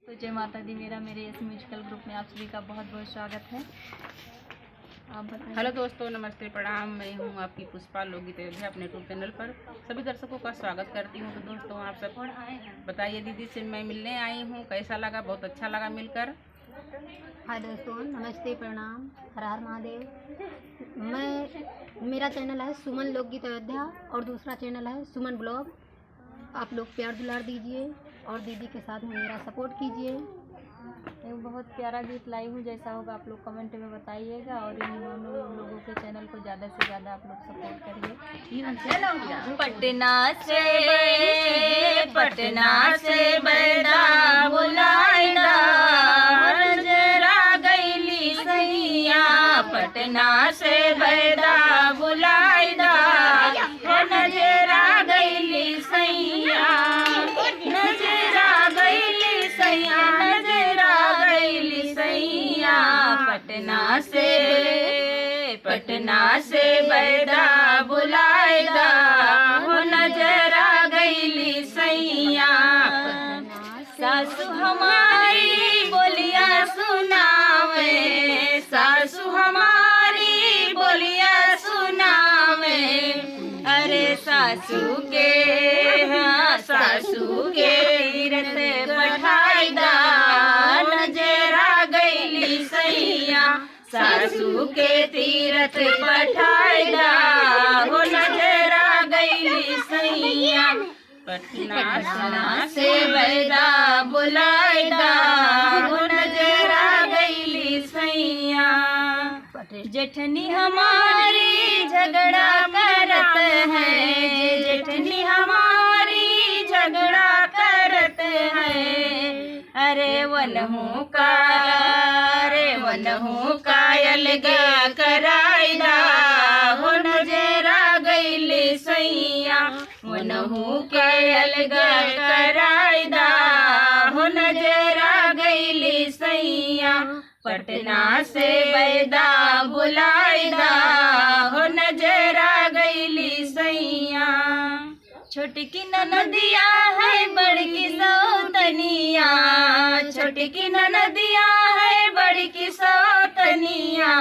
तो जय माता दी। मेरे इस म्यूजिकल ग्रुप में आप सभी का बहुत बहुत स्वागत है। आप बताएं। हेलो दोस्तों, नमस्ते, प्रणाम। मैं हूँ आपकी पुष्पा लोकगीत अयोध्या अपने यूट्यूब चैनल पर सभी दर्शकों का स्वागत करती हूँ। तो दोस्तों, आप सब बताइए, दीदी से मैं मिलने आई हूँ, कैसा लगा? बहुत अच्छा लगा मिलकर। हाय दोस्तों, नमस्ते, प्रणाम, हर हर महादेव। मेरा चैनल है सुमन लोकगीत अयोध्या और दूसरा चैनल है सुमन ब्लॉग। आप लोग प्यार दुलार दीजिए और दीदी के साथ में मेरा सपोर्ट कीजिए। एक बहुत प्यारा गीत लाई हूँ, जैसा होगा आप लोग कमेंट में बताइएगा और इन दोनों लोगों के चैनल को ज़्यादा से ज़्यादा आप लोग सपोर्ट करिए। पटना से बैदा बुलाइदा जरा गईली सैया, पटना से बैदा बुलाइदा नजरा गईली सैया, नजरा गईली सैया, नजरा गईली सैया, पटना से बैदा बुलाइदा हो नजरा गईली सैया। सासू हमारी बोलिया सुनावे, सासू हमारी बोलिया सुनावे, अरे सासू के तीरथ बैठाइदा नजरा गईली सैया, सासू के तीरथ बैठाइदा हो नजरा गईली सैया। पटना से बैदा बुलाइदा हो नजरा गईली सैया। जेठनी हमारी झगड़ा करत है, जेठनी हमारी झगड़ा करत है, अरे वनहू कायल गा कराइदा हो नजरा गईली सैया, वनहू कायल गा कराइदा हो नजरा गईली सैया। पटना से बैदा बुलाइदा हो नजरा गईली सैया। छोटकी ननदिया है बड़की सौतनिया, छोटकी ननदिया है बड़की सौतनिया,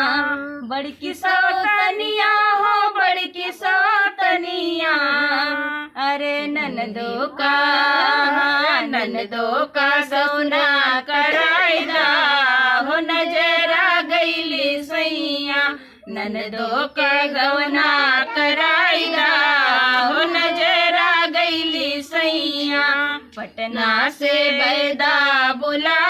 बड़की सौतनिया हो बड़की सौतनिया, अरे ननदो का सौना कराइदा हो नजरा गईली सैया, ननदो का गवना कराइदा हो नजरा गईली सैया। पटना से बैदा बुला